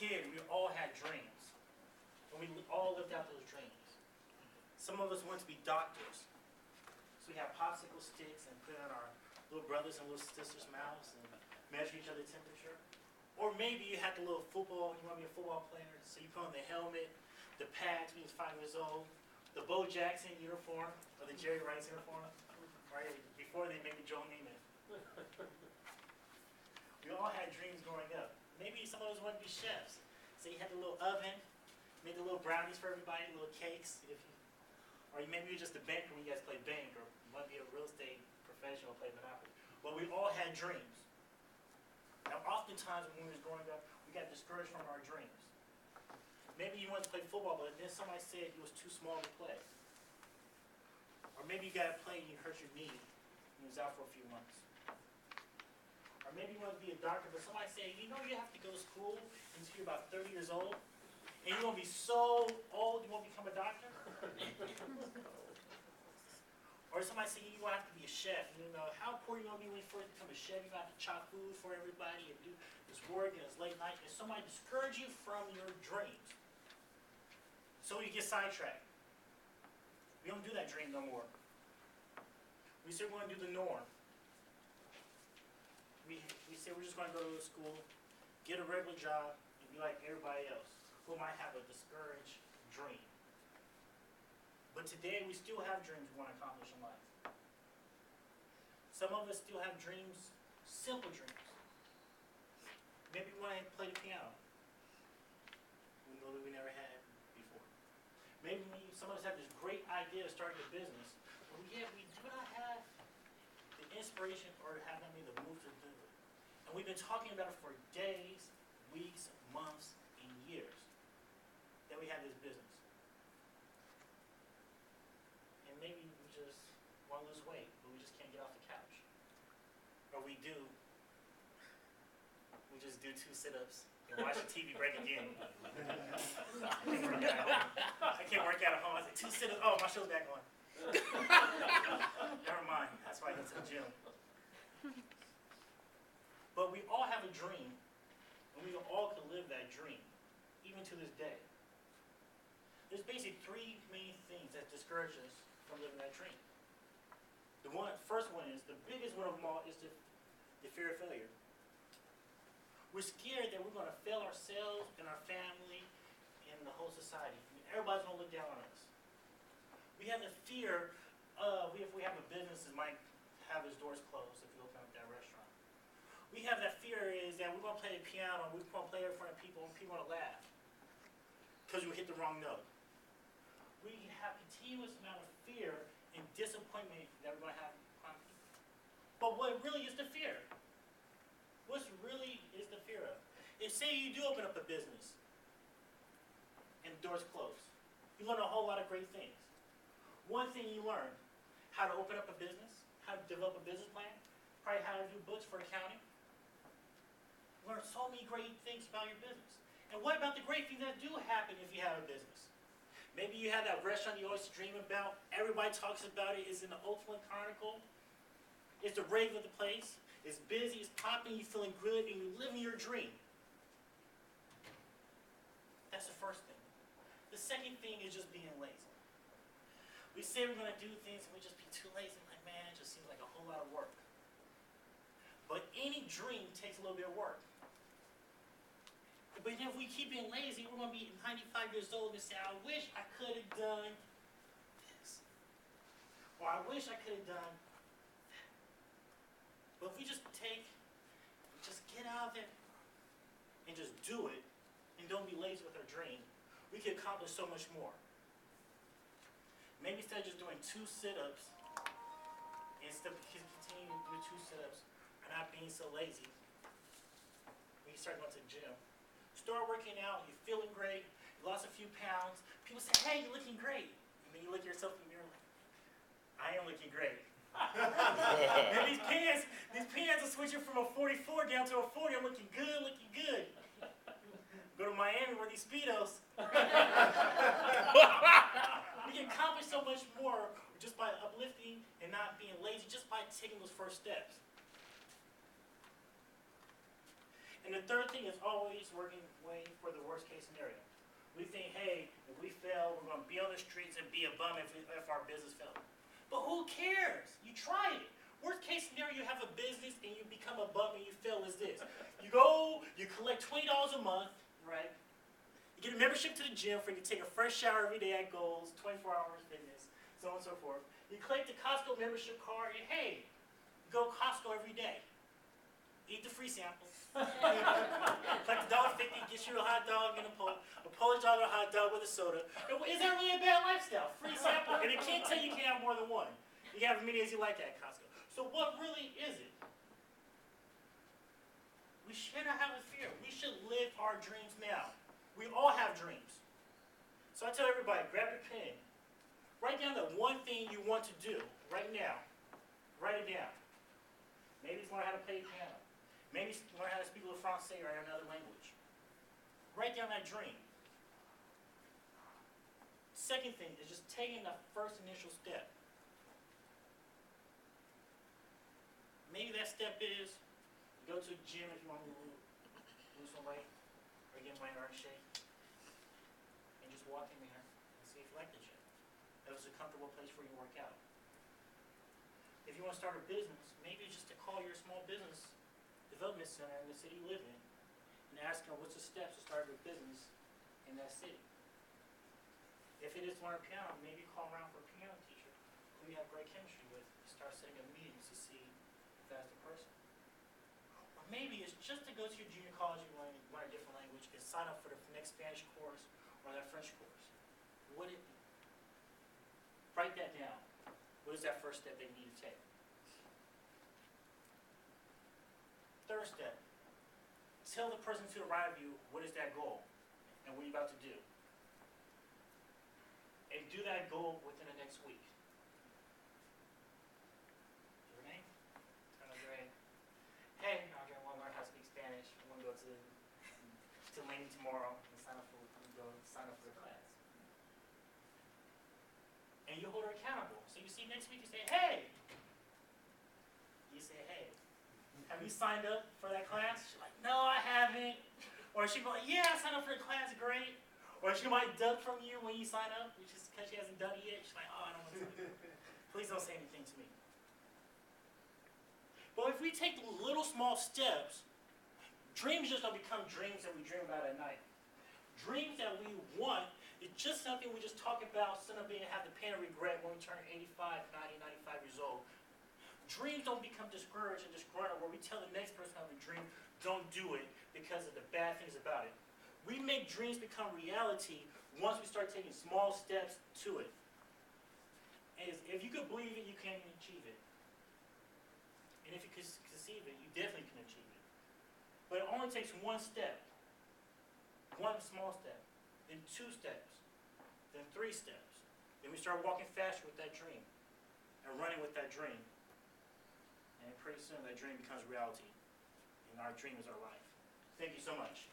kid, we all had dreams. And we all lived out those dreams. Some of us wanted to be doctors. So we had popsicle sticks and put it on our little brothers and little sisters' mouths and measure each other's temperature. Or maybe you had the little football, you want to be a football player, so you put on the helmet, the pads when you was 5 years old, the Bo Jackson uniform, or the Jerry Rice uniform, right? Before they made the Joe Namath. We all had dreams growing up. Maybe some of us wanted to be chefs. So you had the little oven, made the little brownies for everybody, little cakes. Or maybe you're just a banker when you guys play bank, or you want to be a real estate professional, play Monopoly. But we all had dreams. Now, oftentimes when we was growing up, we got discouraged from our dreams. Maybe you wanted to play football, but then somebody said you was too small to play. Or maybe you got to play and you hurt your knee and you was out for a few months. Or maybe you wanted to be a doctor, but somebody said, you know, you have to go to school until you're about 30 years old, and you're going to be so old you won't become a doctor? Or somebody said you're going to have to be a chef. You know, how poor you going to be when you first become a chef? You're going to have to chop food for everybody and do this work and it's late night. And somebody discourage you from your dreams. So you get sidetracked. We don't do that dream no more. We say we're going to do the norm. We say we're just going to go to school, get a regular job, and be like everybody else who might have a discouraged dream. But today we still have dreams we want to accomplish in life. Some of us still have dreams, simple dreams. Maybe we want to play the piano. We know that we never had before. Maybe some of us have this great idea of starting a business, but yet we do not have the inspiration or have not made the move to do it. And we've been talking about it for days, weeks, months, and years that we have this business. And maybe we just want to lose weight, but we just can't get off the couch. Or we just do 2 sit-ups and watch the TV break again. I can't work out at home. I say 2 sit-ups. Oh, my show's back on. Never mind. That's why I go to the gym. But we all have a dream, and we all can live that dream, even to this day. There's basically 3 main things that discourage us from living that dream. The first one is, the biggest one of them all is the fear of failure. We're scared that we're going to fail ourselves and our family and the whole society. I mean, everybody's going to look down on us. We have the fear of, if we have a business, it might have its doors closed if we open up that restaurant. We have that fear is that we're going to play the piano, we're going to play it in front of people, and people are going to laugh because we hit the wrong note. We have continuous amount of fear and disappointment that we're going to have on people. But what really is the fear? What really is the fear of? If say you do open up a business and the doors close, you learn a whole lot of great things. One thing you learn, how to open up a business, how to develop a business plan, probably how to do books for accounting. You learn so many great things about your business. And what about the great things that do happen if you have a business? Maybe you have that restaurant you always dream about. Everybody talks about it. It's in the Ultimate Chronicle. It's the rave of the place. It's busy. It's popping. You're feeling good. And you're living your dream. That's the first thing. The second thing is just being lazy. We say we're going to do things and we just be too lazy. Like, man, it just seems like a whole lot of work. But any dream takes a little bit of work. But if we keep being lazy, we're going to be 95 years old and say, I wish I could have done this. Or I wish I could have done that. But if we just get out there and just do it, and don't be lazy with our dream, we can accomplish so much more. Maybe instead of just doing 2 sit-ups, instead of continuing to do 2 sit-ups, or not being so lazy, we start going to the gym. Start working out, you're feeling great, you lost a few pounds. People say, hey, you're looking great. And then you look at yourself in the mirror like, I am looking great. And these pants are switching from a 44 down to a 40. I'm looking good, looking good. Go to Miami, wear these Speedos. We can accomplish so much more just by uplifting and not being lazy, just by taking those first steps. And And the third thing is always waiting for the worst case scenario. We think, hey, if we fail, we're going to be on the streets and be a bum if our business fails. But who cares? You try it. Worst case scenario, you have a business and you become a bum and you fail is this. You go, you collect $20 a month, right? You get a membership to the gym where you can take a fresh shower every day at Goals, 24 hours fitness, so on and so forth. You collect the Costco membership card and hey, you go to Costco every day. Eat the free samples. Collect $1.50, get you a hot dog and a Polish dog and a hot dog with a soda. Is that really a bad lifestyle? Free sample. And it can't tell you can't have more than one. You can have as many as you like at Costco. So what really is it? We shouldn't have a fear. We should live our dreams now. We all have dreams. So I tell everybody, grab your pen. Write down the one thing you want to do right now. Write it down. Maybe it's learn how to play piano. Maybe it's learn how to speak Le Français or another language. Write down that dream. Second thing is just taking the first initial step. Maybe that step is go to a gym if you want to lose some weight or get weight or in shape. And just walk in there and see if you like the gym. If it's a comfortable place for you to work out. If you want to start a business, maybe just to call your small business development center in the city you live in and ask them what's the steps to start a business in that city. If it is to learn piano, maybe call around for a piano teacher who you have great chemistry with and start setting up meetings to see if that's the person. Or maybe it's just to go to your junior college and learn a different language and sign up for the next Spanish course or that French course. What it be? Write that down. What is that first step they need to take? Third step, tell the person to the right of you what is that goal and what you're about to do. And do that goal within the next week. Your name? Andre. Hey, Andre, I want to learn how to speak Spanish. I want to go to Laney tomorrow and sign up for the class. And you hold her accountable. So you see next week, you say, hey. You say, hey. Have you signed up for that class? She's like, no, I haven't. Or she'll be like, yeah, I signed up for the class, great. Or she might duck from you when you sign up, which is because she hasn't done it yet. She's like, oh, I don't want to sign up. Please don't say anything to me. But if we take the little small steps, dreams just don't become dreams that we dream about at night. Dreams that we want is just something we just talk about, sit up and have the pain of regret when we turn 85, 90, 95 years old. Dreams don't become discouraged and disgruntled where we tell the next person of a dream, don't do it because of the bad things about it. We make dreams become reality once we start taking small steps to it. And if you could believe it, you can achieve it. And if you could conceive it, you definitely can achieve it. But it only takes one step, one small step, then 2 steps, then 3 steps. Then we start walking faster with that dream and running with that dream. And pretty soon that dream becomes reality. And our dream is our life. Thank you so much.